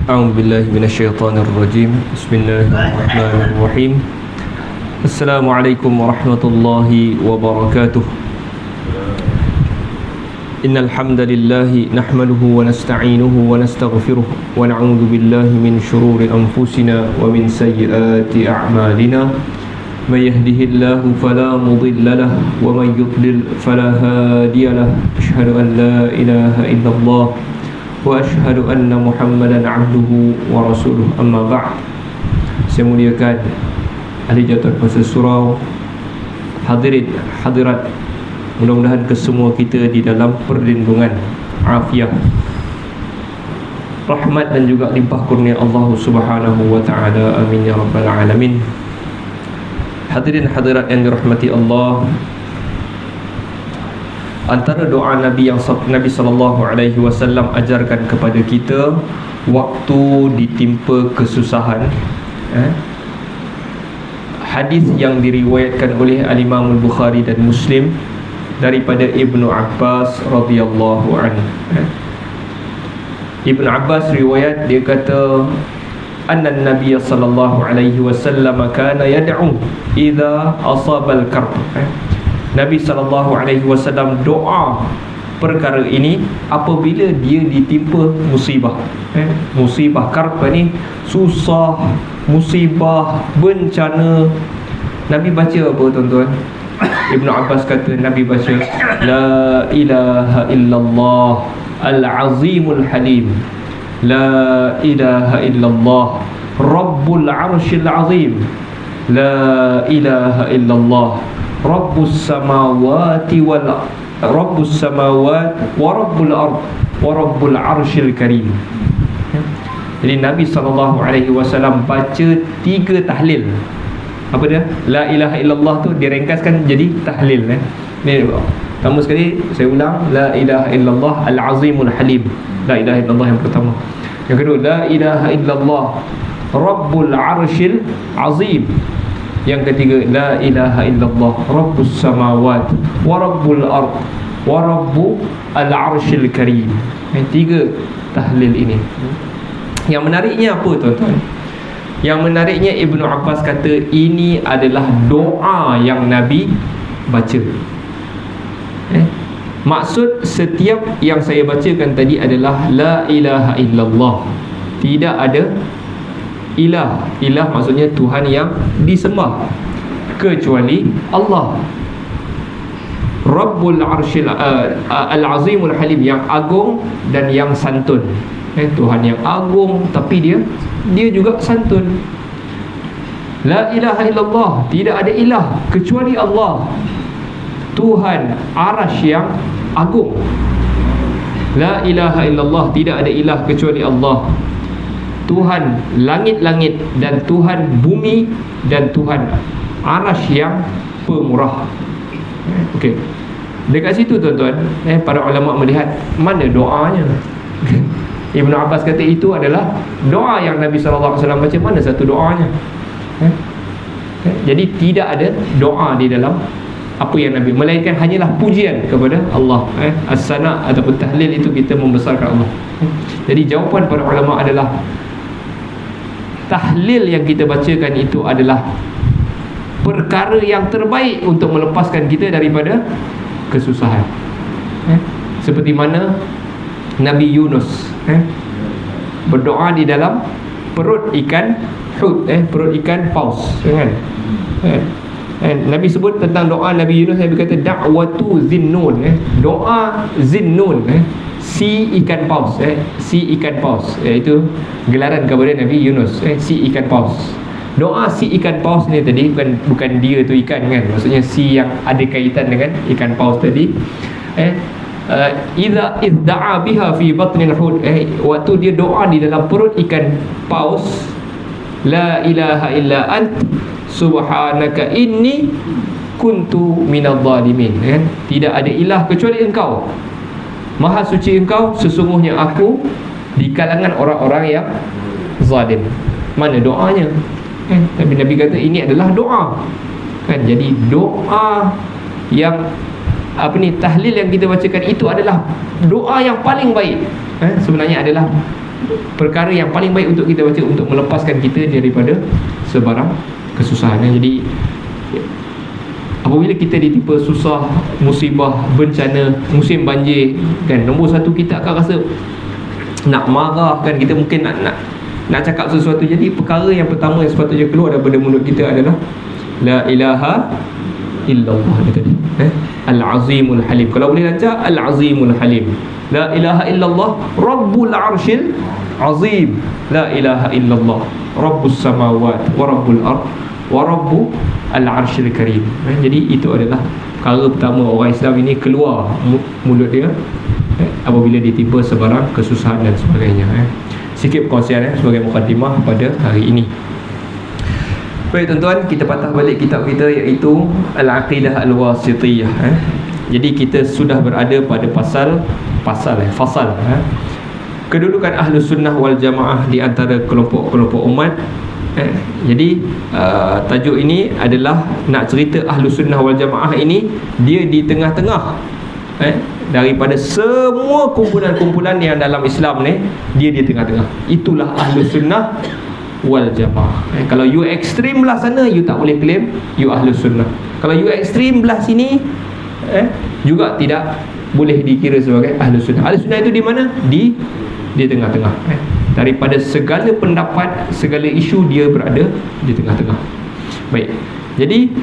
A'udzu billahi minasyaitonir rajim. Bismillahirrahmanirrahim. Assalamualaikum warahmatullahi wabarakatuh. Innal hamdalillah nahmaduhu wa nasta'inuhu wa nastaghfiruh wa na'udzu billahi min shururi anfusina wa min sayyiati a'malina. May yahdihillahu fala mudilla lahu wa may yudlil fala hadiya lahu. Asyhadu an la ilaha illallah wa ashhadu anna Muhammadan abduhu wa rasuluh. Amma ba'd. Saya muliakan ahli jatuh puasa surau, hadirin hadirat, mudah-mudahan kesemua kita di dalam perlindungan afiah, rahmat dan juga limpah kurnia Allah Subhanahu wa taala. Amin ya rabbal alamin. Hadirin hadirat yang dirahmati Allah, antara doa Nabi yang Nabi SAW ajarkan kepada kita waktu ditimpa kesusahan, hadis yang diriwayatkan oleh Al-Imam Al-Bukhari dan Muslim daripada Ibnu Abbas radhiyallahu anhu. Ibnu Abbas riwayat, dia kata anna Nabi sallallahu alaihi wasallam kana yad'u idza asaba al-karb. Nabi SAW doa perkara ini apabila dia ditimpa musibah. Musibah karb ni susah, musibah, bencana. Nabi baca apa tuan-tuan? Ibnu Abbas kata Nabi baca la ilaha illallah al-azimul halim, la ilaha illallah rabbul arshil azim, la ilaha illallah Rabbus samawati wal Rabbus samawat wa rabbul ard wa rabbul arshil karim. Jadi Nabi SAW baca 3 tahlil. Apa dia? La ilaha illallah tu diringkaskan jadi tahlil. Ni pertama sekali saya ulang, la ilaha illallah al-azimul halim. La ilaha illallah yang pertama. Yang kedua, la ilaha illallah rabbul arshil azim. Yang ketiga, la ilaha illallah rabbus samawat wa rabbul ard wa rabbu al-arshil karim. 3 tahlil ini. Yang menariknya apa tuan-tuan? Yang menariknya Ibnu Abbas kata ini adalah doa yang Nabi baca. Maksud setiap yang saya bacakan tadi adalah la ilaha illallah. Tidak ada ilah. Ilah maksudnya Tuhan yang disembah kecuali Allah. Rabbul arshil al-azimul halim, yang agung dan yang santun. Tuhan yang agung tapi dia juga santun. La ilaha illallah, tidak ada ilah kecuali Allah, Tuhan arasy yang agung. La ilaha illallah, tidak ada ilah kecuali Allah, Tuhan langit-langit dan Tuhan bumi dan Tuhan arasy yang pemurah. Okey. Dekat situ tuan-tuan, para ulama melihat mana doanya. Ibnu Abbas kata itu adalah doa yang Nabi SAW baca. Mana satu doanya? Jadi tidak ada doa di dalam apa yang Nabi, melainkan hanyalah pujian kepada Allah. As-sana ataupun tahlil itu kita membesarkan Allah. Jadi jawapan para ulama adalah tahlil yang kita bacakan itu adalah perkara yang terbaik untuk melepaskan kita daripada kesusahan. Seperti mana Nabi Yunus berdoa di dalam perut ikan hut, perut ikan paus, kan? Nabi sebut tentang doa Nabi Yunus, Nabi kata da'watu zinnun, doa zinnun, si ikan paus, si ikan paus, itu gelaran kepada Nabi Yunus, si ikan paus. Doa si ikan paus ni tadi bukan dia tu ikan, kan? Maksudnya si yang ada kaitan dengan ikan paus tadi. Idza idda'a biha fi batnil hud, waktu dia doa di dalam perut ikan paus, la ilaha illa ant subhanaka inni kuntu minadh dhalimin, tidak ada ilah kecuali engkau, maha suci engkau, sesungguhnya aku di kalangan orang-orang yang zalim. Mana doanya? Tapi Nabi kata ini adalah doa, kan? Jadi doa yang tahlil yang kita bacakan itu adalah doa yang paling baik. Sebenarnya adalah perkara yang paling baik untuk kita baca untuk melepaskan kita daripada sebarang kesusahan. Jadi apabila kita ditimpa susah, musibah, bencana, musim banjir kan, nombor satu kita akan rasa nak marah kan, kita mungkin nak cakap sesuatu. Jadi perkara yang pertama yang sepatutnya keluar daripada mulut kita adalah la ilaha illallah tadi, al-azimul halim. Kalau boleh lancar, al-azimul halim. La ilaha illallah rabbul arshil azim. La ilaha illallah rabbus samawat wa rabbul ard wa rabbu al-arshil karim. Jadi itu adalah perkara pertama orang Islam ini keluar mulut dia apabila ditimpa sebarang kesusahan dan sebagainya. Sikit perkongsian sebagai mukadimah pada hari ini. Baik tuan-tuan, kita patah balik kitab kita iaitu Al-Aqidah Al-Wasithiyah. Jadi kita sudah berada pada fasal kedudukan Ahlus Sunnah wal Jamaah di antara kelompok-kelompok umat. Jadi tajuk ini adalah nak cerita Ahlus Sunnah wal Jamaah ini dia di tengah-tengah daripada semua kumpulan-kumpulan yang dalam Islam ni, dia di tengah-tengah. Itulah Ahlus Sunnah wal Jamaah. Kalau you ekstrim belah sana, you tak boleh claim you Ahlus Sunnah. Kalau you ekstrim belah sini, juga tidak boleh dikira sebagai Ahlus Sunnah. Ahlus Sunnah itu di mana? Di tengah-tengah. Daripada segala pendapat, segala isu, dia berada di tengah-tengah. Baik. Jadi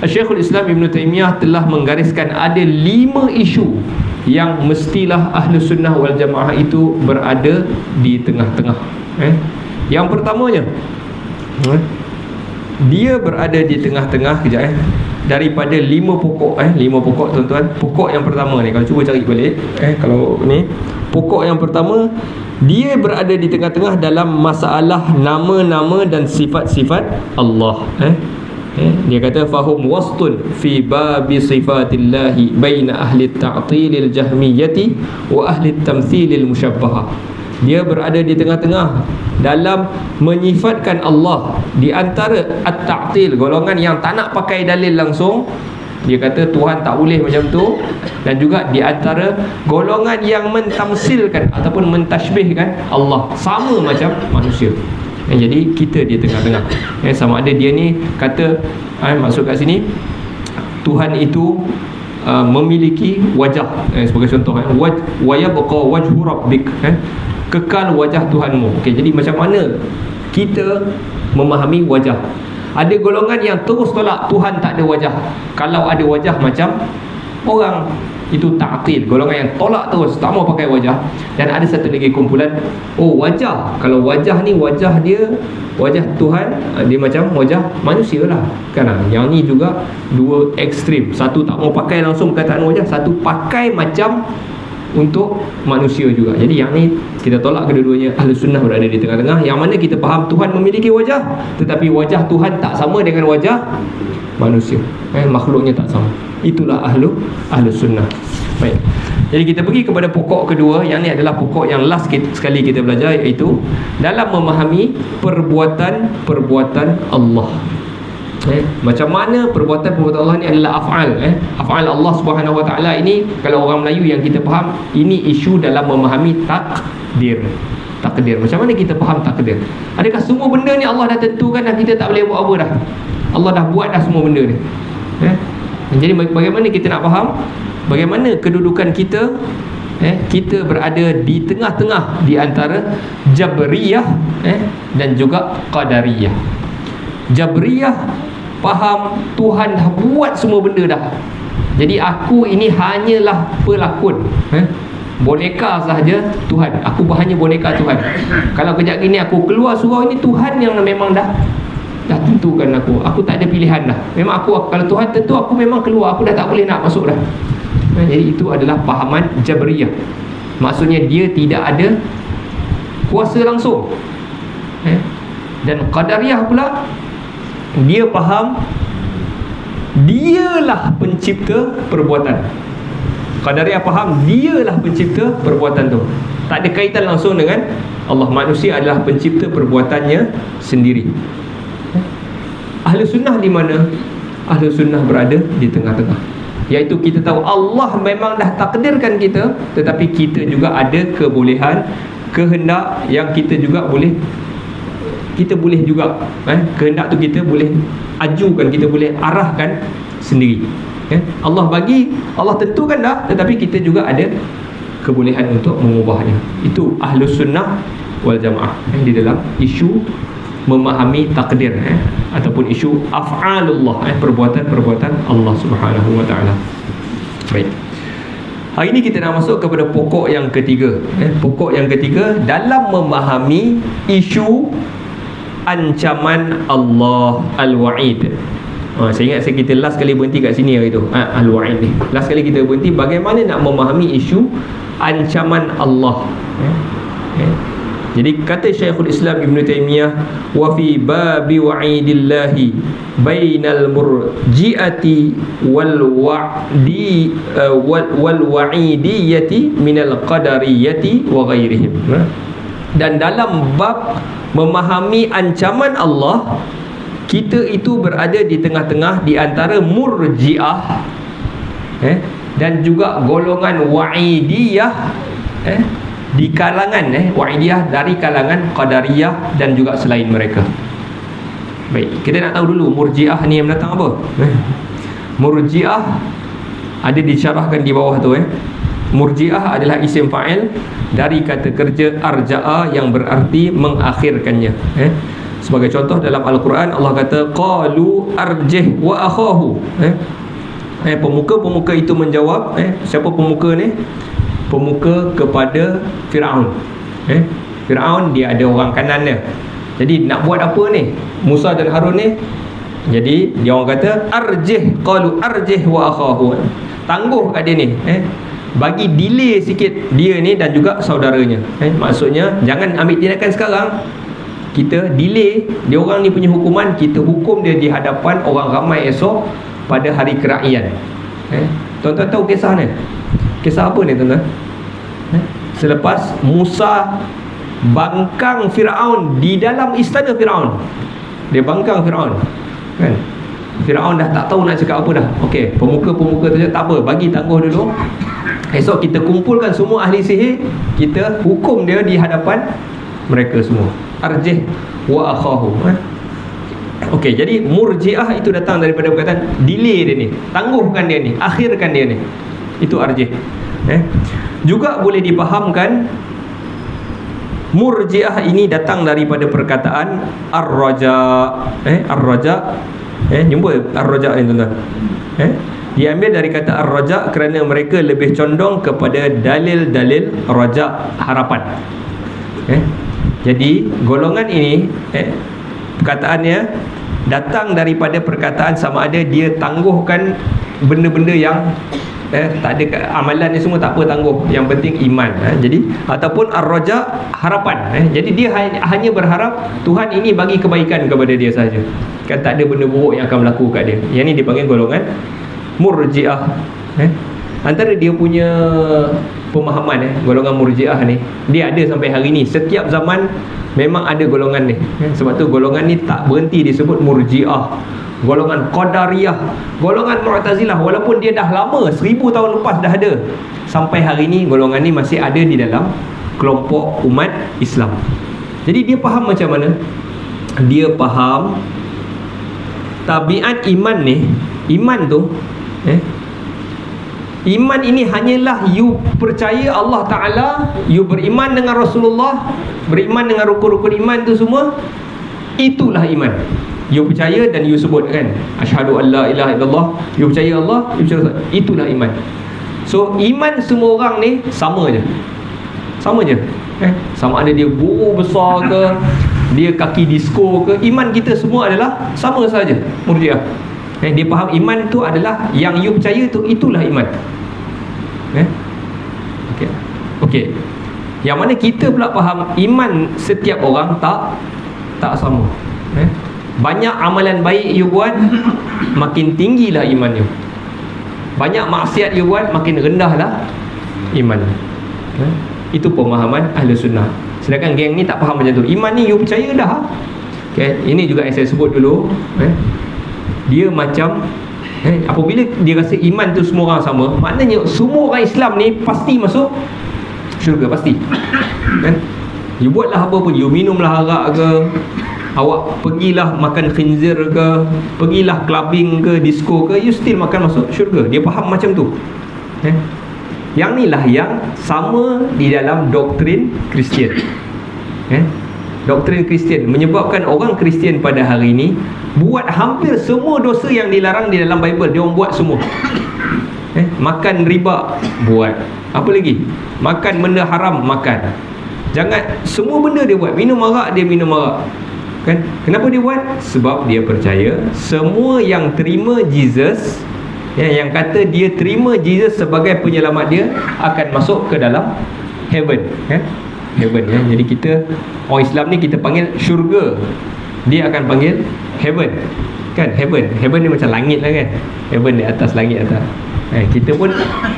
Syekhul Islam Ibn Taymiyah telah menggariskan ada 5 isu yang mestilah Ahlus Sunnah wal Jamaah itu berada di tengah-tengah. Yang pertamanya, dia berada di tengah-tengah. Kejap daripada 5 pokok 5 pokok tuan-tuan. Pokok yang pertama ni, kalau cuba cari balik, kalau ni pokok yang pertama, dia berada di tengah-tengah dalam masalah nama-nama dan sifat-sifat Allah. Dia kata fahum wastun fi babi sifatillahi baina ahli at-ta'tilil jahmiyati wa ahli at-tamthilil musyabbahah. Dia berada di tengah-tengah dalam menyifatkan Allah di antara at-ta'til, golongan yang tak nak pakai dalil langsung. Dia kata Tuhan tak boleh macam tu. Dan juga di antara golongan yang mentamsilkan ataupun mentashbihkan Allah sama macam manusia. Jadi kita di tengah-tengah. Sama ada dia ni kata, maksud kat sini Tuhan itu memiliki wajah, sebagai contoh, wa yabqa wajhu rabbik, kekal wajah Tuhanmu. Jadi macam mana kita memahami wajah? Ada golongan yang terus tolak Tuhan tak ada wajah. Kalau ada wajah macam orang, itu ta'til, golongan yang tolak terus, tak mau pakai wajah. Dan ada satu lagi kumpulan, wajah, kalau wajah ni wajah dia, wajah Tuhan, dia macam wajah manusia lah kan. Yang ni juga dua ekstrim. Satu tak mau pakai langsung perkataan wajah, satu pakai macam untuk manusia juga. Jadi yang ni kita tolak kedua-duanya. Ahlus Sunnah berada di tengah-tengah, yang mana kita faham Tuhan memiliki wajah, tetapi wajah Tuhan tak sama dengan wajah manusia, makhluknya tak sama. Itulah Ahlus Sunnah. Baik. Jadi kita pergi kepada pokok kedua. Yang ni adalah pokok yang last sekali kita belajar, iaitu dalam memahami perbuatan Allah. Macam mana perbuatan Allah ni adalah af'al. Af'al Allah Subhanahu Wa Taala ini, kalau orang Melayu yang kita faham, ini isu dalam memahami takdir. Macam mana kita faham takdir? Adakah semua benda ni Allah dah tentukan dan kita tak boleh buat apa dah? Allah dah buat dah semua benda ni. Jadi bagaimana kita nak faham bagaimana kedudukan kita? Kita berada di tengah-tengah di antara Jabriyah dan juga Qadariyah. Jabriyah faham Tuhan dah buat semua benda dah. Jadi aku ini hanyalah pelakon, boneka sahaja Tuhan. Aku hanya boneka Tuhan. Kalau kejap gini aku keluar surau, ini Tuhan yang memang dah tentukan aku. Aku tak ada pilihan dah. Memang aku, kalau Tuhan tentu aku memang keluar, aku dah tak boleh nak masuk dah. Jadi itu adalah pahaman Jabriyah. Maksudnya dia tidak ada kuasa langsung. Dan Qadariyah pula, dia faham dialah pencipta perbuatan. Qadariyah faham dialah pencipta perbuatan tu, tak ada kaitan langsung dengan Allah. Manusia adalah pencipta perbuatannya sendiri. Ahlus Sunnah di mana? Ahlus Sunnah berada di tengah-tengah, iaitu kita tahu Allah memang dah takdirkan kita, tetapi kita juga ada kebolehan kehendak yang kita juga boleh, kita boleh juga kehendak tu kita boleh ajukan, kita boleh arahkan sendiri. Allah bagi, Allah tentukan dah, tetapi kita juga ada kebolehan untuk mengubahnya. Itu Ahlus Sunnah wal Jamaah di dalam isu memahami takdir ataupun isu af'alullah, perbuatan-perbuatan Allah Subhanahu wa taala. Baik. Hari ini kita nak masuk kepada pokok yang ketiga. Pokok yang ketiga dalam memahami isu ancaman Allah, al-wa'id. Saya ingat kita last kali berhenti kat sini hari tu, al-wa'id ni. Last kali kita berhenti bagaimana nak memahami isu ancaman Allah. Jadi kata Syekhul Islam Ibn Taymiyah, wa fi babi wa'idillahi bainal murji'ati wal wa'di wal wa'idiyati minal qadariyati wa ghairihim. Dan dalam bab memahami ancaman Allah, kita itu berada di tengah-tengah di antara murji'ah dan juga golongan wa'idiyah, di kalangan wa'idiyah dari kalangan qadariyah dan juga selain mereka. Baik, kita nak tahu dulu murji'ah ni yang datang apa. Murji'ah ada disyarahkan di bawah tu. Murji'ah adalah isim fa'il dari kata kerja arja'a yang berarti mengakhirkannya. Sebagai contoh dalam Al-Quran Allah kata qalu arjih wa akhahu. Pemuka-pemuka itu menjawab, siapa pemuka ni? Pemuka kepada Fir'aun. Fir'aun dia ada orang kanan dia. Jadi nak buat apa ni Musa dan Harun ni? Jadi dia orang kata arjih, qalu arjih wa akhahu. Tangguh kat dia ni, bagi delay sikit dia ni dan juga saudaranya. Maksudnya jangan ambil tindakan sekarang, kita delay dia orang ni punya hukuman, kita hukum dia di hadapan orang ramai esok pada hari keraian. Tuan-tuan tahu kisah ni? Kisah apa ni tuan-tuan? Selepas Musa bangkang Fir'aun di dalam istana Fir'aun, dia bangkang Fir'aun, kan? Fir'aun dah tak tahu nak cakap apa dah. Okey, pemuka-pemuka tu cakap tak apa, bagi tangguh dulu. Esok kita kumpulkan semua ahli sihir, kita hukum dia di hadapan mereka semua. Arjih wa akhahu. Okey, jadi murji'ah itu datang daripada perkataan delay dia ni, tangguhkan dia ni, akhirkan dia ni. Itu arjih. Juga boleh dipahamkan murji'ah ini datang daripada perkataan ar-raja. Ar-raja, jumpa ar-raja ni tuan-tuan. Diambil dari kata ar-raja kerana mereka lebih condong kepada dalil-dalil raja, harapan. Jadi golongan ini perkataannya datang daripada perkataan sama ada dia tangguhkan benda-benda yang tak ada amalan ni semua tak apa, tangguh, yang penting iman. Jadi ataupun ar-raja, harapan. Jadi dia hanya berharap Tuhan ini bagi kebaikan kepada dia saja, kan tak ada benda buruk yang akan berlaku kat dia. Yang ni dipanggil golongan murji'ah. Antara dia punya pemahaman golongan murji'ah ni, dia ada sampai hari ni. Setiap zaman memang ada golongan ni. Sebab tu golongan ni tak berhenti disebut murji'ah, golongan qadariyah, golongan mu'tazilah. Walaupun dia dah lama, 1000 tahun lepas dah ada, sampai hari ni golongan ni masih ada di dalam kelompok umat Islam. Jadi dia faham macam mana? Dia faham tabiat iman ni. Iman tu iman ini hanyalah you percaya Allah Ta'ala, you beriman dengan Rasulullah, beriman dengan rukun-rukun iman tu semua. Itulah iman. You percaya dan you sebut, kan, asyhadu an la ilaha illallah. You percaya Allah, you percaya, itulah iman. So iman semua orang ni sama je. Sama je. Sama ada dia guru besar ke, dia kaki disco ke, iman kita semua adalah sama saja. Murji'ah, dia faham iman tu adalah yang you percaya tu, itulah iman. Okey. Yang mana kita pula faham iman setiap orang tak sama. Banyak amalan baik you buat, makin tinggilah iman you. Banyak maksiat you buat, makin rendahlah iman. Itu pemahaman ahli sunnah. Sedangkan geng ni tak faham macam tu. Iman ni you percaya dah. Ini juga yang saya sebut dulu. Dia macam apabila dia rasa iman tu semua orang sama, maknanya semua orang Islam ni pasti masuk syurga, pasti. You buatlah apa pun, you minumlah arak ke, awak pergilah makan khinzir ke, pergilah clubbing ke, disco ke, you still makan masuk syurga. Dia faham macam tu. Yang ni lah yang sama di dalam doktrin Kristian. Doktrin Kristian menyebabkan orang Kristian pada hari ini buat hampir semua dosa yang dilarang di dalam Bible, dia orang buat semua. Makan riba buat, apa lagi, makan benda haram makan, jangan, semua benda dia buat. Minum arak, dia minum arak, kan? Kenapa dia buat? Sebab dia percaya semua yang terima Jesus, yang kata dia terima Jesus sebagai penyelamat dia, akan masuk ke dalam heaven, heaven, Jadi kita, orang Islam ni kita panggil syurga, dia akan panggil heaven, kan? Heaven ni macam langit lah, kan? Heaven di atas, langit atas. Kita pun,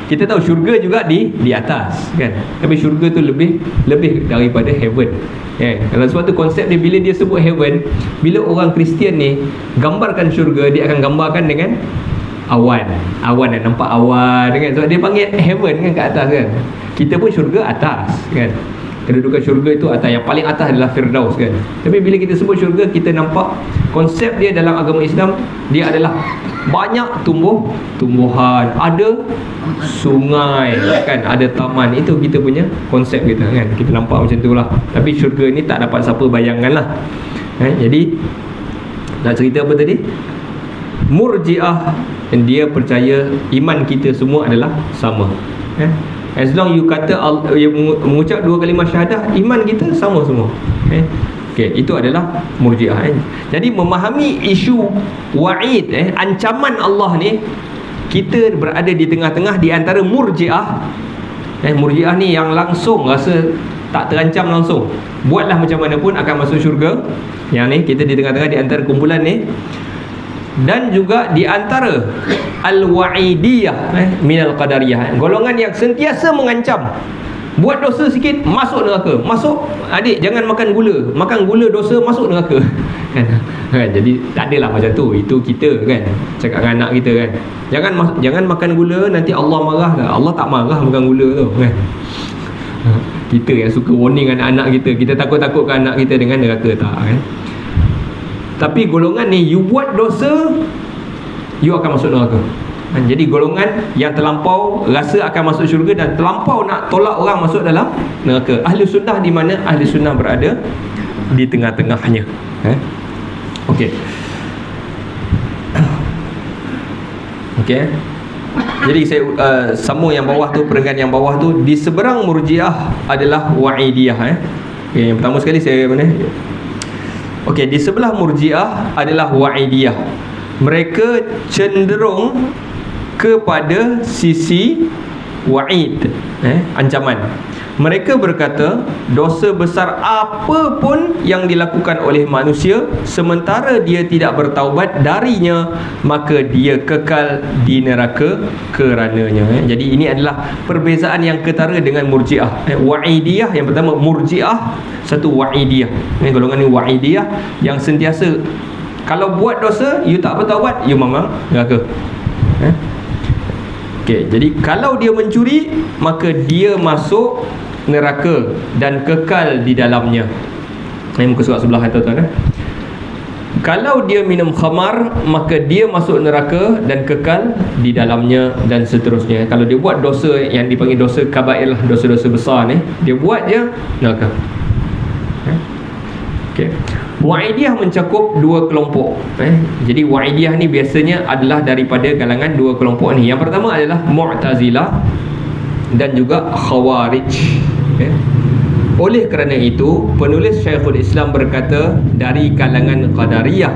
kita tahu syurga juga di atas, kan? Tapi syurga tu lebih daripada heaven. Kalau sebab tu konsep dia, bila dia sebut heaven, bila orang Kristian ni gambarkan syurga, dia akan gambarkan dengan awan dan nampak awan, kan? Sebab dia panggil heaven kan, kat atas, kan? Kita pun syurga atas, kan? Kedudukan syurga itu atas, yang paling atas adalah Firdaus, kan? Tapi bila kita sebut syurga, kita nampak konsep dia dalam agama Islam, dia adalah banyak tumbuhan, ada sungai, kan? Ada taman. Itu kita punya konsep kita, kan? Kita nampak macam tu lah. Tapi syurga ni tak dapat siapa bayangkan lah. Jadi nak cerita apa tadi? Murji'ah, dia percaya iman kita semua adalah sama. As long you kata, you mengucap dua kalimah syahadah, iman kita sama semua. Itu adalah Murji'ah. Jadi memahami isu wa'id, ancaman Allah ni, kita berada di tengah-tengah di antara Murji'ah. Murji'ah ni yang langsung rasa tak terancam langsung, buatlah macam mana pun akan masuk syurga. Yang ni kita di tengah-tengah di antara kumpulan ni. Dan juga di antara Al-Wa'idiyah minal Qadariyah, golongan yang sentiasa mengancam, buat dosa sikit masuk neraka, masuk, adik jangan makan gula, makan gula dosa, masuk neraka. Jadi tak adalah macam tu. Itu kita, kan, cakap dengan anak kita, kan, jangan makan gula, nanti Allah marah. Allah tak marah makan gula tu, kan? Kita yang suka warning anak-anak kita, kita takut-takutkan anak kita dengan neraka, tak, kan? Tapi golongan ni, you buat dosa, you akan masuk neraka. Jadi golongan yang terlampau rasa akan masuk syurga dan terlampau nak tolak orang masuk dalam neraka. Ahli sunnah di mana? Ahli sunnah berada di tengah-tengahnya. Okey. Jadi saya sambung yang bawah tu, perenggan yang bawah tu. Di seberang Murji'ah adalah Wa'idiyah. Yang pertama sekali saya mana? Di sebelah Murji'ah adalah Wa'idiyah. Mereka cenderung kepada sisi wa'id, ancaman. Mereka berkata, dosa besar apa pun yang dilakukan oleh manusia, sementara dia tidak bertaubat darinya, maka dia kekal di neraka kerananya. Jadi ini adalah perbezaan yang ketara dengan Murji'ah. Wa'idiyah yang pertama, Murji'ah, satu Wa'idiyah. Golongan ni Wa'idiyah yang sentiasa kalau buat dosa, you tak bertaubat, you memang neraka. Jadi kalau dia mencuri, maka dia masuk neraka dan kekal di dalamnya. Muka surat sebelah, tuan-tuan. Kalau dia minum khamar, maka dia masuk neraka dan kekal di dalamnya, dan seterusnya. Kalau dia buat dosa yang dipanggil dosa kabair lah, dosa-dosa besar ni, dia buat je neraka. Wa'idiyah mencakup dua kelompok. Jadi Wa'idiyah ni biasanya adalah daripada kalangan dua kelompok ni. Yang pertama adalah Mu'tazilah dan juga Khawarij. Oleh kerana itu, penulis Syekhul Islam berkata dari kalangan Qadariyah.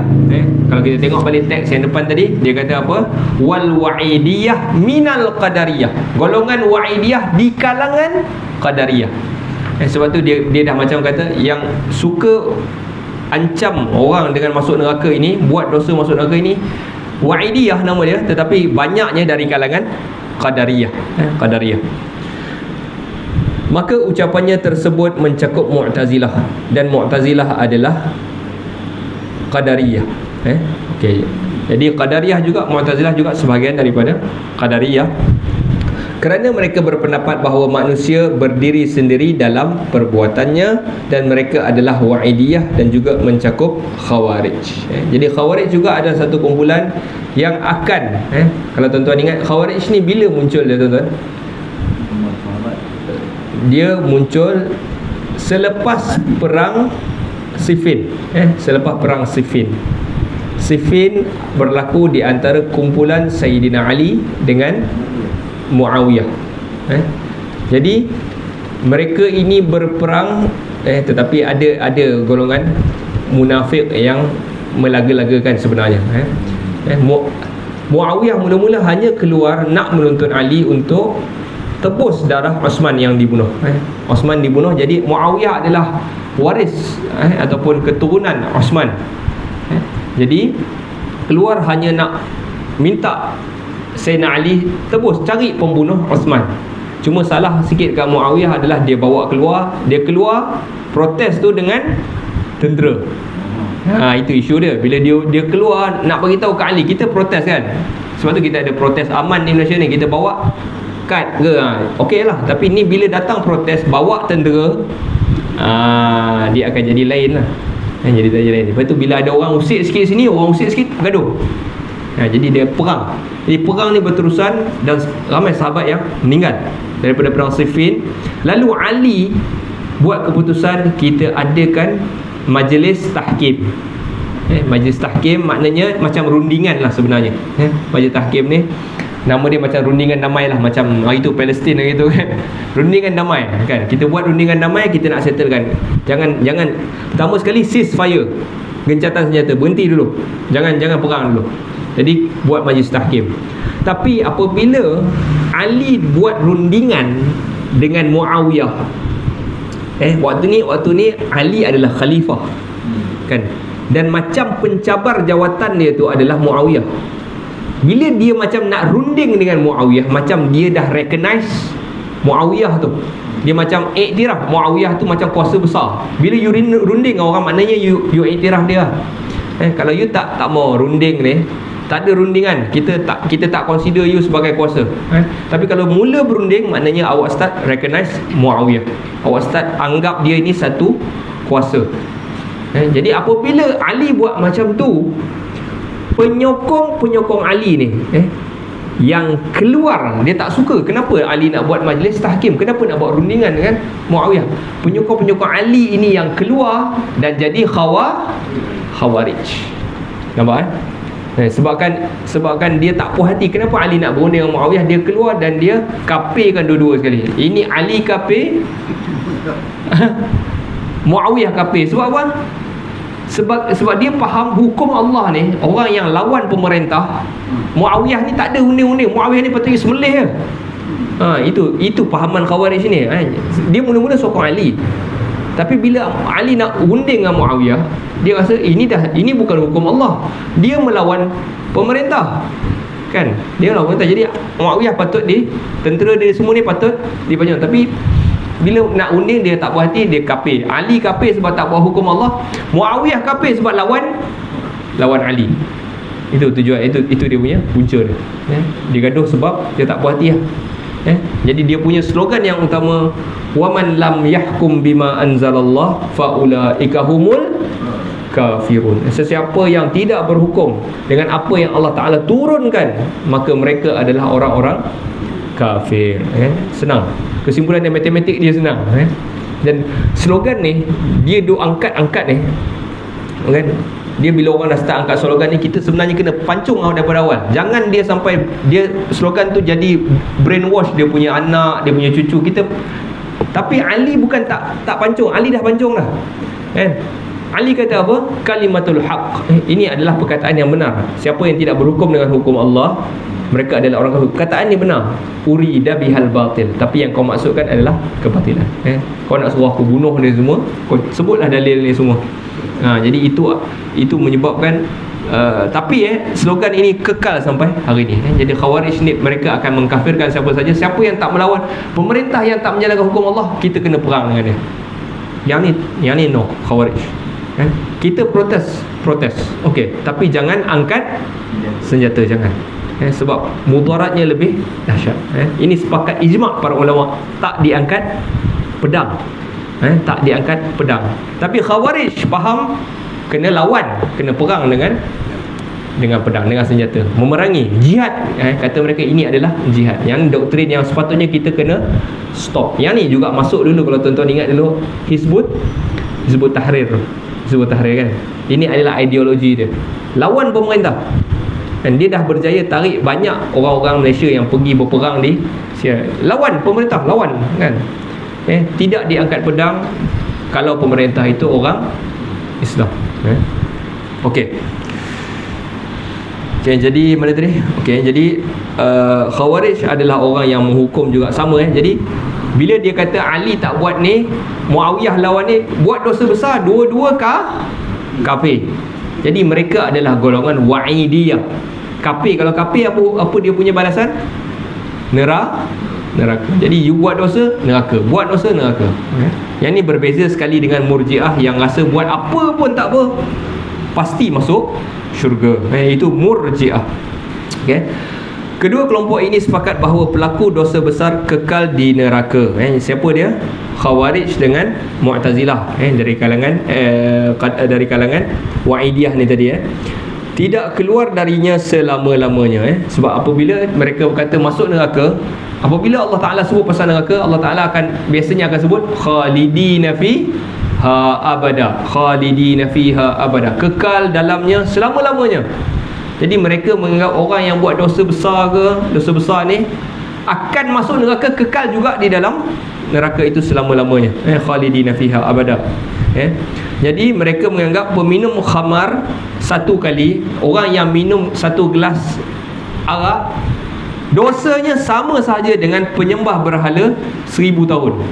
Kalau kita tengok balik teks yang depan tadi, dia kata apa? Wal Wa'idiyah minal Qadariyah. Golongan Wa'idiyah di kalangan Qadariyah. Sebab tu dia dah macam kata yang suka ancam orang dengan masuk neraka ini, buat dosa masuk neraka ini, Wa'idiyah nama dia, tetapi banyaknya dari kalangan Qadariyah. Qadariyah. Maka ucapannya tersebut mencakup Mu'tazilah, dan Mu'tazilah adalah Qadariyah. Jadi Qadariyah juga, Mu'tazilah juga sebahagian daripada Qadariyah. Kerana mereka berpendapat bahawa manusia berdiri sendiri dalam perbuatannya, dan mereka adalah Wa'idiyah dan juga mencakup Khawarij. Jadi Khawarij juga ada satu kumpulan yang akan kalau tuan-tuan ingat, Khawarij ni bila muncul dia tuan-tuan? Dia muncul selepas perang Siffin. Selepas perang Siffin. Siffin berlaku di antara kumpulan Sayyidina Ali dengan Muawiyah. Jadi mereka ini berperang, tetapi ada golongan munafik yang melaga-lagakan sebenarnya. Muawiyah mula-mula hanya keluar nak menuntut Ali untuk tebus darah Osman yang dibunuh. Osman dibunuh, jadi Muawiyah adalah waris ataupun keturunan Osman. Jadi keluar hanya nak minta Sayyidina Ali tebus, cari pembunuh Osman. Cuma salah sikit kat Muawiyah adalah dia bawa keluar, dia keluar protes tu dengan tentera. Itu isu dia. Bila dia keluar nak bagi tahu kat Ali, kita protes kan. Sebab tu kita ada protes aman di Malaysia ni, kita bawa kad ke, okey lah. Tapi ni bila datang protes bawa tentera, dia akan jadi lain lah. Jadi lain. Lepas tu bila ada orang usik sikit sini, orang usik sikit, gaduh. Jadi dia perang. Jadi perang ni berterusan dan ramai sahabat yang meninggal daripada perang Siffin. Lalu Ali buat keputusan, kita adakan majlis tahkim. Majlis tahkim maknanya macam rundingan lah sebenarnya. Majlis tahkim ni nama dia macam rundingan damai lah, macam hari tu Palestin gitu kan. Rundingan damai kan. Kita buat rundingan damai, kita nak settlekan. Jangan pertama sekali cease fire. Gencatan senjata, berhenti dulu. Jangan perang dulu. Jadi buat majlis tahkim. Tapi apabila Ali buat rundingan dengan Muawiyah, waktu ni Ali adalah khalifah kan, dan macam pencabar jawatan dia tu adalah Muawiyah. Bila dia macam nak runding dengan Muawiyah, macam dia dah recognize Muawiyah tu, dia macam iktiraf Muawiyah tu macam kuasa besar. Bila you runding orang, maknanya you iktiraf dia. Kalau you tak mau runding ni, tak ada rundingan, kita tak consider you sebagai kuasa. Tapi kalau mula berunding, maknanya awak start recognize Muawiyah, awak start anggap dia ini satu kuasa. Jadi apabila Ali buat macam tu, penyokong Ali ni yang keluar, dia tak suka. Kenapa Ali nak buat majlis tahkim? Kenapa nak buat rundingan dengan Muawiyah? Penyokong Ali ini yang keluar dan jadi Khawarij. Nampak Sebabkan dia tak puas hati. Kenapa Ali nak berunding dengan Muawiyah? Dia keluar dan dia kafirkan dua-dua sekali. Ini Ali kafir, Muawiyah kafir. Sebab apa? Sebab dia faham hukum Allah ni, orang yang lawan pemerintah, Muawiyah ni tak ada uning-uning. Muawiyah ni patutnya sembelih je. Itu fahaman Khawarij ni. Dia mula-mula sokong Ali. Tapi bila Ali nak unding dengan Muawiyah, dia rasa ini bukan hukum Allah. Dia melawan pemerintah. Kan? Dia melawan pemerintah. Jadi Muawiyah patut tentera dia semua ni patut dipanjang. Tapi bila nak unding, dia tak puas hati, dia kafir. Ali kafir sebab tak buat hukum Allah. Muawiyah kafir sebab lawan Ali. Itu tujuan, itu dia punya punca dia. Dia gaduh sebab dia tak puas hati lah. Jadi dia punya slogan yang utama, waman lam yahkum bima anzalallah faulaika humul kafirun. Sesiapa yang tidak berhukum dengan apa yang Allah Ta'ala turunkan, maka mereka adalah orang-orang kafir. Senang. Kesimpulan dia matematik dia senang. Dan slogan ni dia angkat ni kan. Dia bila orang dah start angkat slogan ni, kita sebenarnya kena pancung daripada awal. Jangan dia sampai slogan tu jadi brainwash dia punya anak, dia punya cucu kita. Tapi Ali bukan tak pancung, Ali dah pancung dah. Kan? Ali kata apa? Kalimatul haq. Ini adalah perkataan yang benar. Siapa yang tidak berhukum dengan hukum Allah, mereka adalah orang kafir. Perkataan ni benar. Urida bihal batil. Tapi yang kau maksudkan adalah kebatilan. Kau nak suruh aku bunuh dia semua, kau sebutlah dalil ni semua. Jadi itu menyebabkan tapi slogan ini kekal sampai hari ini. Jadi Khawarij ni mereka akan mengkafirkan siapa saja. Siapa yang tak melawan pemerintah, yang tak menjalankan hukum Allah, kita kena perang dengan dia. Yang ni no, Khawarij. Kita protes. Okey, tapi jangan angkat senjata, jangan. sebab mudaratnya lebih dahsyat. Ini sepakat ijma' para ulama, tak diangkat pedang. Tak diangkat pedang. Tapi Khawarij faham kena lawan, kena perang dengan pedang, dengan senjata, memerangi, jihad. Kata mereka ini adalah jihad. Yang doktrin yang sepatutnya kita kena stop. Yang ni juga masuk dulu, kalau tuan-tuan ingat dulu, Hizbut Tahrir kan. Ini adalah ideologi dia, lawan pemerintah. Dan dia dah berjaya tarik banyak orang-orang Malaysia yang pergi berperang di lawan pemerintah, lawan kan. Tidak diangkat pedang kalau pemerintah itu orang Islam. Okey. Jadi mana tadi? Jadi Khawarij adalah orang yang menghukum juga sama. Jadi bila dia kata Ali tak buat ni, Muawiyah lawan ni, buat dosa besar, dua-dua kafir. Jadi mereka adalah golongan wa'idiyah. Kafir, kalau kafir apa dia punya balasan? Neraka. Jadi you buat dosa, neraka. Buat dosa, neraka. Yang ni berbeza sekali dengan Murji'ah yang rasa buat apa pun tak apa, pasti masuk syurga. Itu Murji'ah. Kedua kelompok ini sepakat bahawa pelaku dosa besar kekal di neraka. Siapa dia? Khawarij dengan Mu'tazilah, dari kalangan Wa'idiyah ni tadi. Tidak keluar darinya selama-lamanya. Sebab apabila mereka berkata masuk neraka, apabila Allah Ta'ala sebut pasal neraka, Allah Ta'ala biasanya akan sebut khalidina fiha abada, khalidina fiha abada, kekal dalamnya selama-lamanya. Jadi mereka menganggap orang yang buat dosa besar ni akan masuk neraka, kekal juga di dalam neraka itu selama-lamanya. Khalidina fiha abada. Jadi mereka menganggap peminum khamar satu kali, orang yang minum satu gelas arak, dosanya sama sahaja dengan penyembah berhala 1000 tahun.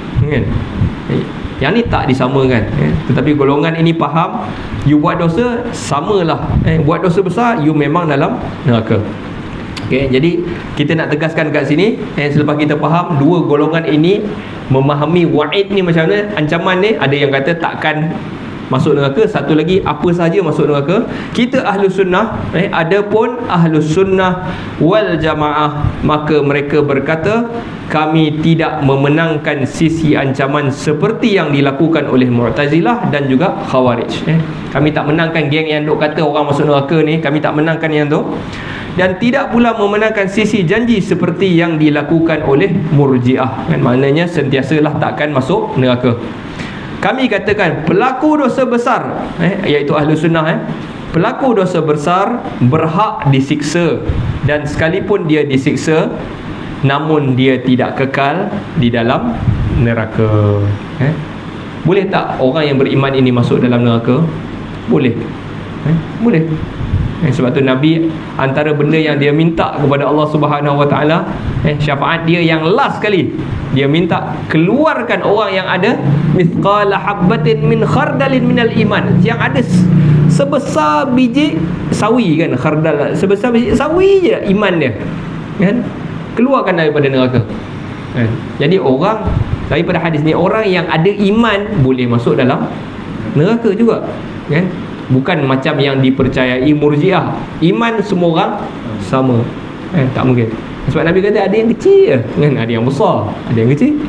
Yang ni tak disamakan. Tetapi golongan ini faham, you buat dosa, samalah. Buat dosa besar, you memang dalam neraka. Jadi kita nak tegaskan kat sini, selepas kita faham dua golongan ini memahami wa'id ni macam mana, ancaman ni, ada yang kata takkan masuk neraka, satu lagi apa saja masuk neraka. Kita Ahlus Sunnah, adapun Ahlus Sunnah wal Jamaah, maka mereka berkata kami tidak memenangkan sisi ancaman seperti yang dilakukan oleh Mu'tazilah dan juga Khawarij. Kami tak menangkan geng yang duk kata orang masuk neraka ni, kami tak menangkan yang tu. Dan tidak pula memenangkan sisi janji seperti yang dilakukan oleh Murji'ah. Maknanya sentiasalah takkan masuk neraka. Kami katakan pelaku dosa besar, iaitu Ahlus Sunnah, pelaku dosa besar berhak disiksa, dan sekalipun dia disiksa, namun dia tidak kekal di dalam neraka. Boleh tak orang yang beriman ini masuk dalam neraka? Boleh. Boleh. Sebab tu Nabi, antara benda yang dia minta kepada Allah Subhanahu Wa Taala, syafaat dia yang last sekali, dia minta keluarkan orang yang ada mithqala habbatin min khardalin minal iman, yang ada sebesar biji sawi kan, khardal sebesar biji sawi je iman dia kan, keluarkan daripada neraka. Jadi orang, daripada hadis ni, orang yang ada iman boleh masuk dalam neraka juga kan. Bukan macam yang dipercayai Murji'ah, iman semua orang sama. Tak mungkin. Sebab Nabi kata ada yang kecil kan, ada yang besar, ada yang kecil.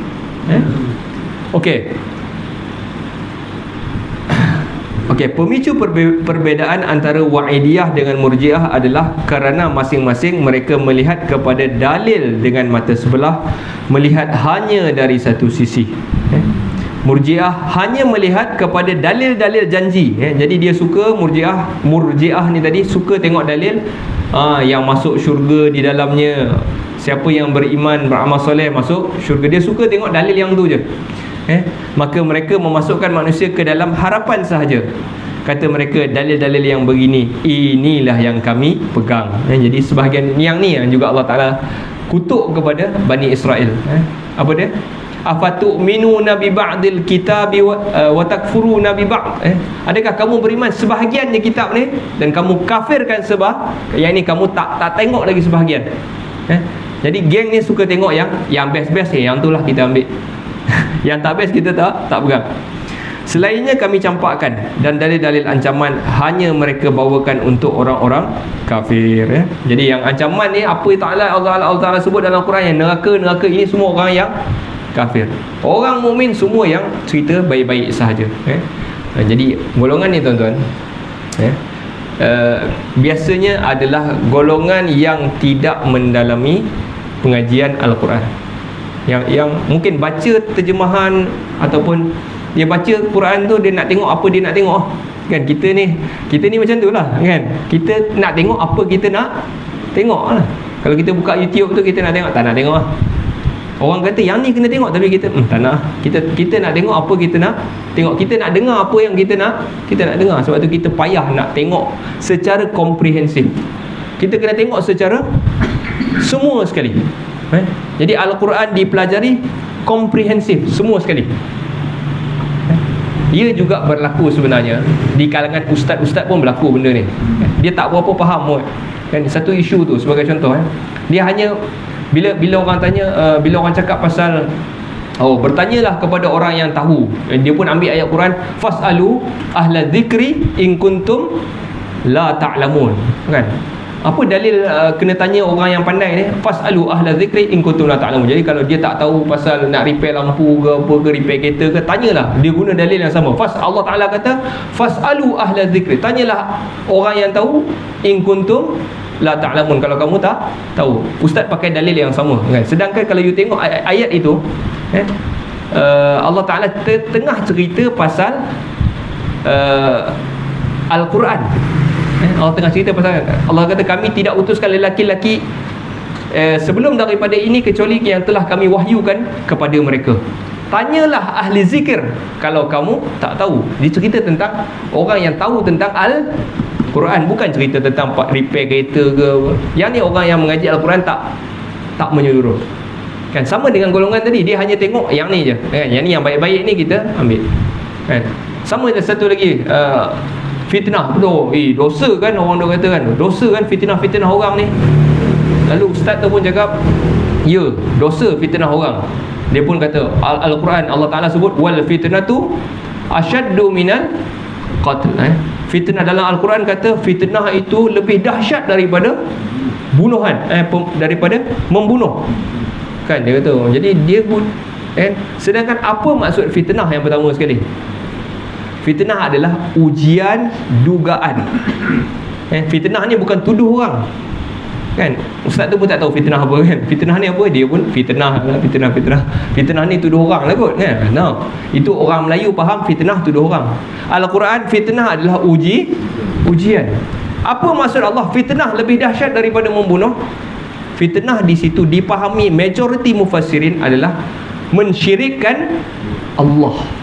Okey, pemicu perbezaan antara Wa'idiyah dengan Murji'ah adalah kerana masing-masing mereka melihat kepada dalil dengan mata sebelah, melihat hanya dari satu sisi. Murji'ah hanya melihat kepada dalil-dalil janji. Jadi dia suka, Murji'ah ni tadi suka tengok dalil, yang masuk syurga di dalamnya, siapa yang beriman, beramal soleh masuk syurga. Dia suka tengok dalil yang tu je. Maka mereka memasukkan manusia ke dalam harapan sahaja. Kata mereka, dalil-dalil yang begini, inilah yang kami pegang. Jadi sebahagian yang ni yang juga Allah Ta'ala kutuk kepada Bani Israel. Apa dia? Afatu'minuna bi ba'dil kitabi wa takfuruna bi ba'd. Adakah kamu beriman sebahagiannya kitab ni dan kamu kafirkan yang ni, kamu tak tengok lagi sebahagian. Jadi geng ni suka tengok yang best-best ni, yang itulah kita ambil. Yang tak best kita tak pegang. Selainnya kami campakkan, dan dalil-dalil ancaman hanya mereka bawakan untuk orang-orang kafir, ya. Jadi yang ancaman ni apa Allah Ta'ala sebut dalam Quran, yang neraka ini semua orang yang kafir. Orang mukmin semua yang cerita baik-baik sahaja, ya. Jadi golongan ni tuan-tuan, ya, biasanya adalah golongan yang tidak mendalami pengajian Al-Quran, yang mungkin baca terjemahan ataupun dia baca Quran tu, dia nak tengok apa dia nak tengok, kan. Kita ni macam tu lah, kan. Kita nak tengok apa kita nak tengok lah. Kalau kita buka YouTube tu, kita nak tengok, tak nak tengok lah. Orang kata yang ni kena tengok, tapi kita tak nak. Kita nak tengok apa kita nak tengok. Kita nak dengar apa yang kita nak dengar. Sebab tu kita payah nak tengok secara komprehensif. Kita kena tengok secara semua sekali, Jadi Al-Quran dipelajari komprehensif, semua sekali. Ia juga berlaku sebenarnya di kalangan ustaz-ustaz pun berlaku benda ni. Dia tak berapa faham pun, kan, satu isu tu. Sebagai contoh, dia hanya bila orang tanya, bila orang cakap pasal bertanyalah kepada orang yang tahu, dia pun ambil ayat Quran, fasalu ahla dzikri in kuntum la ta'lamun, kan. Apa dalil kena tanya orang yang pandai ni? Fasalu ahla dzikri in kuntum la ta'lamun. Jadi kalau dia tak tahu pasal nak repair lampu ke apa ke, repair kereta ke, tanyalah. Dia guna dalil yang sama. Allah Ta'ala kata fasalu ahla dzikri, tanyalah orang yang tahu, in kuntum la ta'lamun, kalau kamu tak tahu. Ustaz pakai dalil yang sama, kan. Sedangkan kalau you tengok ayat itu, Allah Ta'ala tengah cerita pasal Al-Quran. Allah tengah cerita pasal, Allah kata kami tidak utuskan lelaki-lelaki sebelum daripada ini kecuali yang telah kami wahyukan kepada mereka. Tanyalah ahli zikir kalau kamu tak tahu. Dia cerita tentang orang yang tahu tentang Al-Quran, bukan cerita tentang repair kereta ke. Yang ni orang yang mengaji Al-Quran tak menyeluruh, kan. Sama dengan golongan tadi, dia hanya tengok yang ni je, kan. Yang ni yang baik-baik ni kita ambil, kan. Sama ada satu lagi, fitnah betul. Dosa kan, orang dah kata kan, dosa kan fitnah orang ni. Lalu ustaz tu pun cakap, ya, dosa fitnah orang. Dia pun kata Al-Quran, Allah Ta'ala sebut wal fitnatu asyaddu minal qatl. Fitnah dalam Al-Quran kata fitnah itu lebih dahsyat daripada bunuhan, daripada membunuh, kan. Dia kata, jadi dia pun, sedangkan apa maksud fitnah yang pertama sekali? Fitnah adalah ujian dugaan. Fitnah ni bukan tuduh orang, kan. Ustaz tu pun tak tahu fitnah apa, kan. Fitnah ni apa? Dia pun fitnah ni tuduh orang lah kot, kan. No. Itu orang Melayu faham fitnah tuduh orang. Al-Quran fitnah adalah ujian. Apa maksud Allah fitnah lebih dahsyat daripada membunuh? Fitnah di situ dipahami majoriti mufassirin adalah mensyirikkan Allah.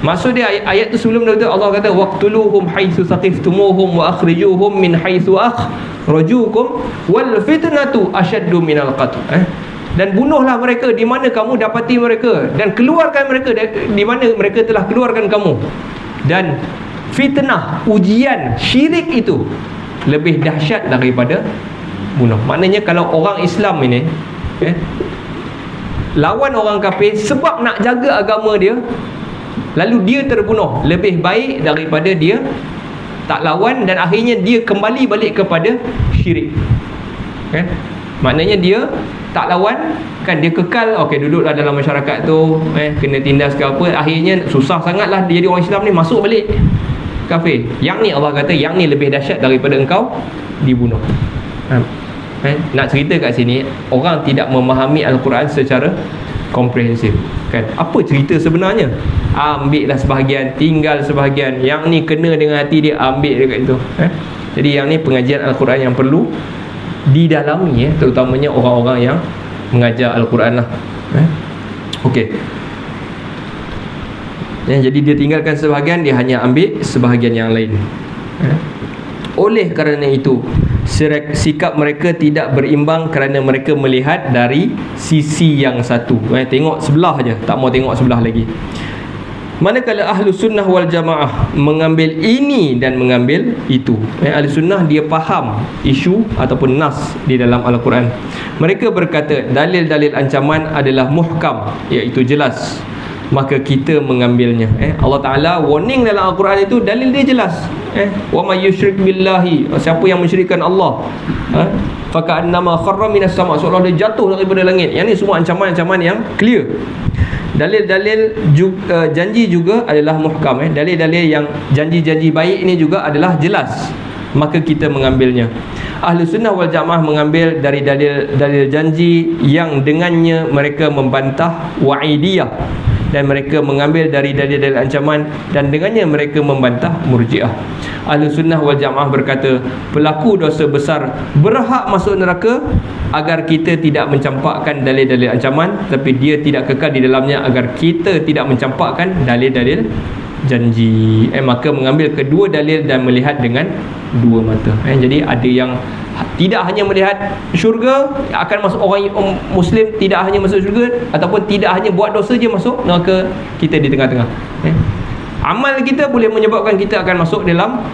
Maksud dia ayat tu sebelum tu Allah kata waqtuluhum haitsu saqiftumuhum wa akhrijuhum min haitsu akhrajukum wal fitnatu asyaddu minal qatl. Dan bunuhlah mereka di mana kamu dapati mereka, dan keluarkan mereka di mana mereka telah keluarkan kamu. Dan fitnah, ujian, syirik itu lebih dahsyat daripada bunuh. Maknanya kalau orang Islam ini lawan orang kafir sebab nak jaga agama dia, lalu dia terbunuh, lebih baik daripada dia tak lawan dan akhirnya dia kembali balik kepada syirik, kan. Maknanya dia tak lawan, kan, dia kekal, okey, duduklah dalam masyarakat tu, kena tindas ke apa, akhirnya susah sangatlah dia jadi orang Islam ni, masuk balik kafir. Yang ni Allah kata yang ni lebih dahsyat daripada engkau dibunuh. Nak cerita kat sini, orang tidak memahami Al-Quran secara komprehensif, kan. Apa cerita sebenarnya? Ambillah sebahagian, tinggal sebahagian. Yang ni kena dengan hati dia, ambil dekat itu. Jadi yang ni pengajian Al-Quran yang perlu didalami, terutamanya orang-orang yang mengajar Al-Quran lah. Okey. Jadi dia tinggalkan sebahagian, dia hanya ambil sebahagian yang lain. Oleh kerana itu, sikap mereka tidak berimbang kerana mereka melihat dari sisi yang satu. Tengok sebelah je, tak mau tengok sebelah lagi. Manakala ahlu sunnah wal jamaah mengambil ini dan mengambil itu. Ahlu sunnah dia faham isu ataupun nas di dalam Al-Quran. Mereka berkata dalil-dalil ancaman adalah muhkam, iaitu jelas. maka kita mengambilnya. Allah Ta'ala warning dalam Al-Quran itu, dalil dia jelas. Wa may yusyrik billahi, siapa yang mensyirikkan Allah, faka'annama kharra minas sama', seolah dia jatuh daripada langit. Yang ni semua ancaman-ancaman yang clear. Dalil-dalil janji juga adalah muhkam. Dalil-dalil yang janji-janji baik ini juga adalah jelas, maka kita mengambilnya. Ahlu sunnah wal jamaah mengambil dari dalil janji yang dengannya mereka membantah wa'idiyah, dan mereka mengambil dari dalil-dalil ancaman dan dengannya mereka membantah murji'ah. Ahlu sunnah wal jamaah berkata, pelaku dosa besar berhak masuk neraka agar kita tidak mencampakkan dalil-dalil ancaman, tapi dia tidak kekal di dalamnya agar kita tidak mencampakkan dalil-dalil janji. Maka mengambil kedua dalil dan melihat dengan dua mata. Jadi ada yang tidak hanya melihat syurga, akan masuk orang Muslim tidak hanya masuk syurga, ataupun tidak hanya buat dosa je masuk neraka, kita di tengah-tengah. Amal kita boleh menyebabkan kita akan masuk dalam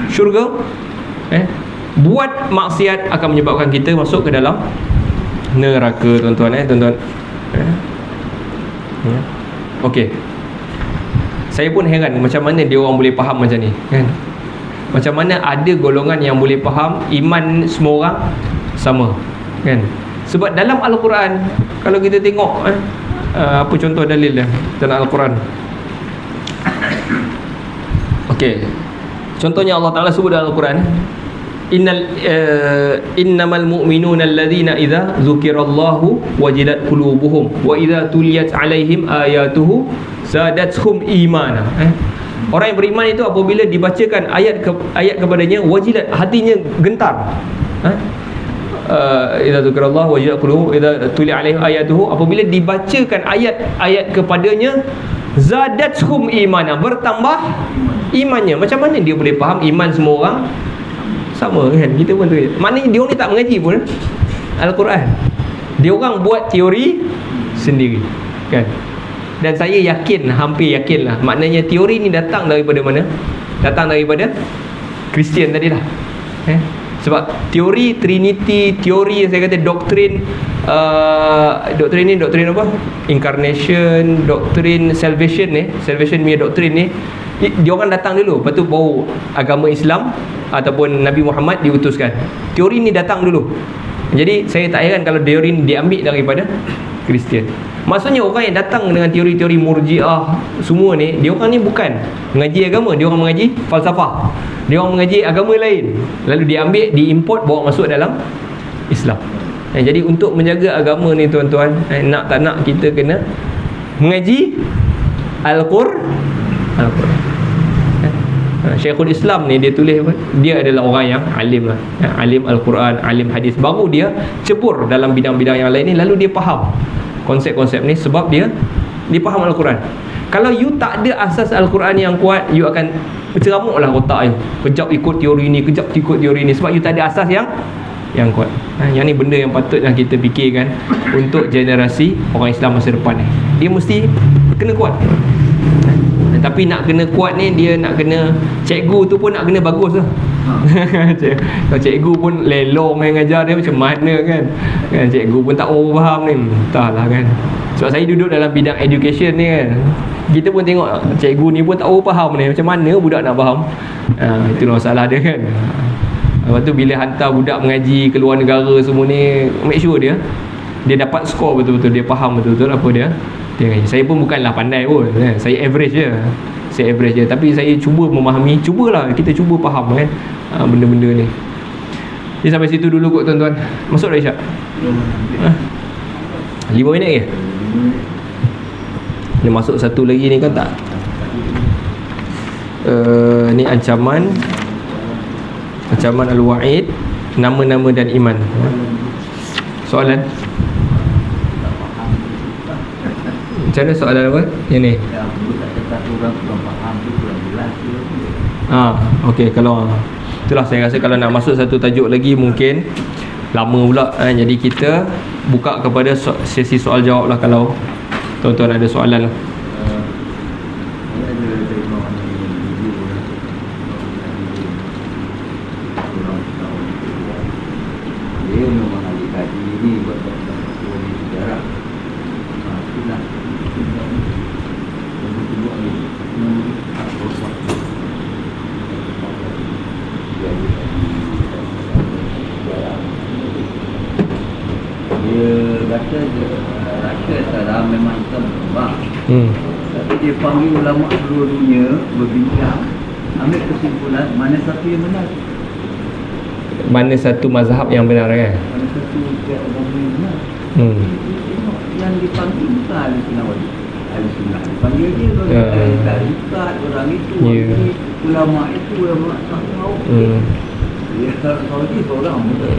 syurga, buat maksiat akan menyebabkan kita masuk ke dalam neraka, tuan-tuan. Tuan-tuan, okey, saya pun heran macam mana dia orang boleh faham macam ni, kan? Macam mana ada golongan yang boleh faham iman semua orang sama, kan? Sebab dalam Al-Quran, kalau kita tengok apa contoh dalil dia dalam Al-Quran. Okey, contohnya Allah Ta'ala sebut dalam Al-Quran, innamal mu'minuna alladhina idza dzukirallahu wajilat qulubuhum wa idza tuliyat alaihim ayatuhu zadatuhum imana. Orang yang beriman itu apabila dibacakan ayat kepadanya, wajilat, hatinya gentar. Idza dzikrallahu wajilat qulubuhum idza tuliyat alaihim ayatuhu, apabila dibacakan ayat-ayat kepadanya, zadatuhum imana, bertambah imannya. Macam mana dia boleh faham iman semua orang sama, kan? Kita pun tu. Maknanya dia orang ni tak mengaji pun Al-Quran. Dia orang buat teori sendiri, kan? Dan saya yakin, hampir yakin lah, maknanya teori ni datang daripada mana? Datang daripada Kristian tadi lah. Sebab teori Trinity, teori yang saya kata doktrin, doktrin ni, doktrin apa? Incarnation, doktrin salvation ni, salvation punya doktrin ni, dia orang datang dulu, lepas tu baru agama Islam ataupun Nabi Muhammad diutuskan. Teori ni datang dulu. Jadi saya tak heran kalau teori ni diambil daripada Kristian. Maksudnya orang yang datang dengan teori-teori murjiah semua ni, dia orang ni bukan mengaji agama, dia orang mengaji falsafah, dia orang mengaji agama lain, lalu diambil, diimport, bawa masuk dalam Islam. Jadi untuk menjaga agama ni, tuan-tuan, nak tak nak kita kena mengaji Al-Quran. Syekhul Islam ni dia tulis apa? Dia adalah orang yang alim lah, alim Al-Quran, alim hadis. Baru dia cebur dalam bidang-bidang yang lain ni, lalu dia faham konsep-konsep ni sebab dia faham Al-Quran. Kalau you tak ada asas Al-Quran yang kuat, you akan berceramuk lah otak you, kejap ikut teori ni, kejap ikut teori ni, sebab you tak ada asas yang kuat. Yang ni benda yang patutlah kita fikirkan untuk generasi orang Islam masa depan ni. Dia mesti kena kuat. Tapi nak kena kuat ni, dia nak kena, cikgu tu pun nak kena bagus lah. Kalau cikgu pun lelong yang ngajar dia, macam mana, kan? Cikgu pun tak faham ni, entahlah, kan? Sebab saya duduk dalam bidang education ni, kan, kita pun tengok cikgu ni pun tak faham ni, macam mana budak nak faham. Itulah masalah dia, kan? Lepas tu bila hantar budak mengaji ke luar negara semua ni, make sure dia dapat skor betul-betul, dia faham betul-betul apa dia. Saya pun bukanlah pandai pun, kan? Saya average je. Tapi saya cuba memahami, cubalah, kita cuba faham, kan, benda-benda ni. Jadi sampai situ dulu kot, tuan-tuan. Masuk dah Isyak? 5 minit ke? Dia masuk satu lagi ni kan tak? Ni ancaman Al-Wa'id, nama-nama dan iman. Soalan? Macam mana soalan apa? Yang ni? Okey, kalau itulah saya rasa kalau nak masuk satu tajuk lagi mungkin lama pula, jadi kita buka kepada sesi soal jawab lah kalau tuan-tuan ada soalan lah. kata je rasa salah memang Islam berubah. Tapi dia panggil ulama seluruh dunia berbincang, ambil kesimpulan mana satu yang benar, mana satu mazhab yang benar kan. mana satu agama yang benar. Yang dipanggil bukan ahli sunnah wal ahli sunnah, dipanggil dia orang tarikat, orang itu, orang ini, ulama itu, ulama tasawuf. Ya, kalau dia seorang betul.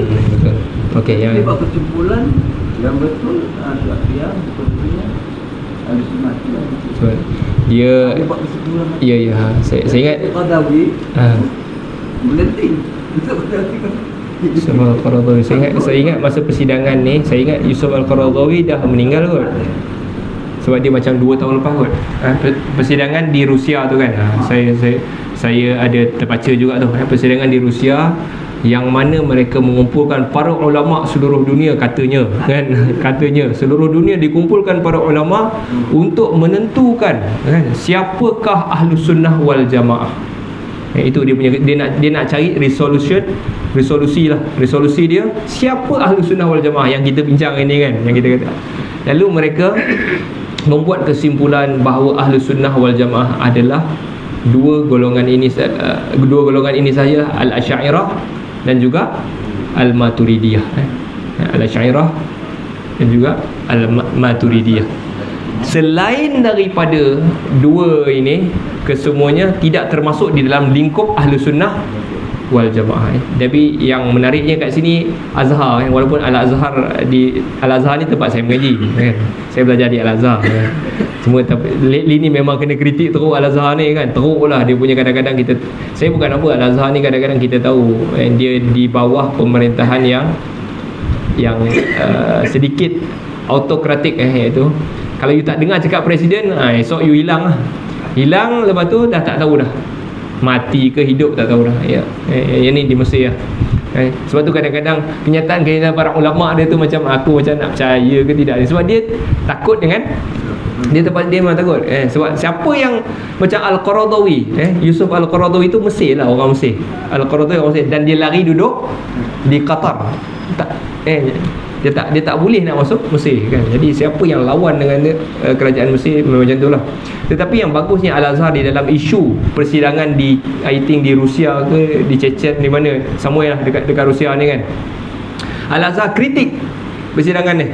Betul. Okey, yang dia buat kesimpulan yang betul, yang betulnya ahli sunnah itu. Dia buat kesimpulan. ya saya ingat Qadawi melenting untuk berhentikan Yusuf Al-Qaradawi. Saya ingat masa persidangan ni, saya ingat Yusuf Al-Qaradawi dah meninggal kot. Sebab dia macam 2 tahun lepas kot. Persidangan di Rusia tu kan. Saya ada terbaca juga tu. Persidangan di Rusia yang mana mereka mengumpulkan para ulama seluruh dunia, katanya kan, katanya seluruh dunia dikumpulkan para ulama untuk menentukan kan siapakah Ahlus Sunnah wal Jamaah. Itu dia punya, dia nak cari resolusi dia siapa Ahlus Sunnah wal Jamaah yang kita bincang ini kan, yang kita kata. Lalu mereka membuat kesimpulan bahawa Ahlus Sunnah wal Jamaah adalah dua golongan ini saja, Al-Asy'ariyah dan juga Al-Maturidiyah. Al-Asy'ariyah dan juga Al-Maturidiyah. Selain daripada dua ini, kesemuanya tidak termasuk di dalam lingkup Ahlus Sunnah wal Jamaah. Tapi yang menariknya kat sini Azhar, walaupun Al-Azhar ni tempat saya mengaji kan. Saya belajar di Al-Azhar kan. Semua lately ni memang kena kritik teruk Al-Azhar ni kan. Teruklah dia punya, kadang-kadang saya bukan apa, Al-Azhar ni kadang-kadang kita tahu dia di bawah pemerintahan yang sedikit autokratik iaitu kalau you tak dengar cakap presiden, esok you hilang lah. Hilang, lepas tu dah tak tahu dah mati ke hidup, tak tahu dah. Yang ni di Mesir lah. Sebab tu kadang-kadang kenyataan para ulama dia tu macam aku macam nak percaya ke tidak. Sebab dia takut dengan dia memang takut. Sebab siapa yang macam Al-Qaradawi, Yusuf Al-Qaradawi tu Mesir lah, orang Mesir. Al-Qaradawi orang Mesir, dan dia lari duduk di Qatar. Dia tak boleh nak masuk Mesir kan. Jadi siapa yang lawan dengan kerajaan Mesir macam itulah. Tetapi yang bagusnya Al-Azhar di dalam isu persidangan di I think di Rusia ke di Chechen, di mana somewhere lah dekat Rusia ni kan, Al-Azhar kritik persidangan ni.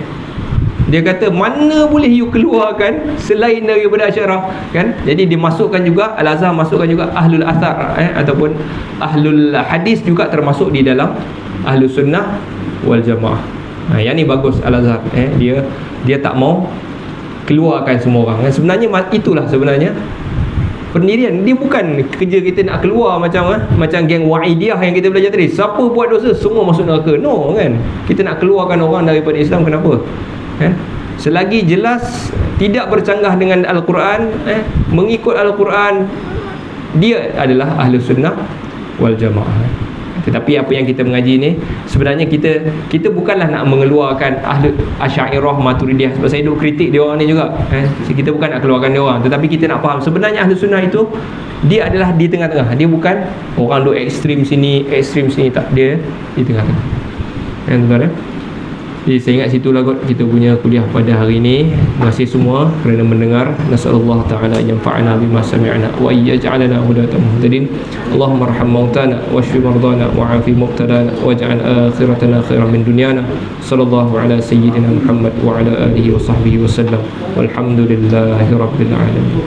Dia kata mana boleh you keluarkan selain daripada Asy'ariyah kan. Jadi dimasukkan juga, Al-Azhar masukkan juga Ahlul Athar ataupun Ahlul Hadis juga termasuk di dalam Ahlus Sunnah wal Jamaah. Yang ni bagus Al-Azhar. Dia tak mau keluarkan semua orang. Sebenarnya itulah sebenarnya pendirian. Dia bukan kerja kita nak keluar macam geng Wa'idiyah yang kita belajar tadi. Siapa buat dosa semua masuk neraka. No kan. Kita nak keluarkan orang daripada Islam, kenapa? Kan? Selagi jelas tidak bercanggah dengan Al-Quran, mengikut Al-Quran, dia adalah Ahlus Sunnah wal Jamaah. Tetapi apa yang kita mengaji ni sebenarnya kita bukanlah nak mengeluarkan Ahlul Asy'ariyah Maturidiyah. Sebab saya duk kritik dia orang ni juga. Kita bukan nak keluarkan dia orang, tetapi kita nak faham sebenarnya Ahlus Sunnah itu dia adalah di tengah-tengah. Dia bukan orang duk ekstrim sini tak. Dia di tengah-tengah. Tuan-tuan. Jadi saya ingat situlah kot kita punya kuliah pada hari ini. Terima kasih semua kerana mendengar. Nasallallahu ta'ala yanfa'ana bima sami'na wa yaj'alana hudatan muhtadin. Allahumma arham mautana washfi mardana wa'afi mubtadana waj'al akhiratana khairan min dunyana. Sallallahu ala sayyidina Muhammad wa ala alihi wa sahbihi wa sallam. Walhamdulillahi rabbil alamin.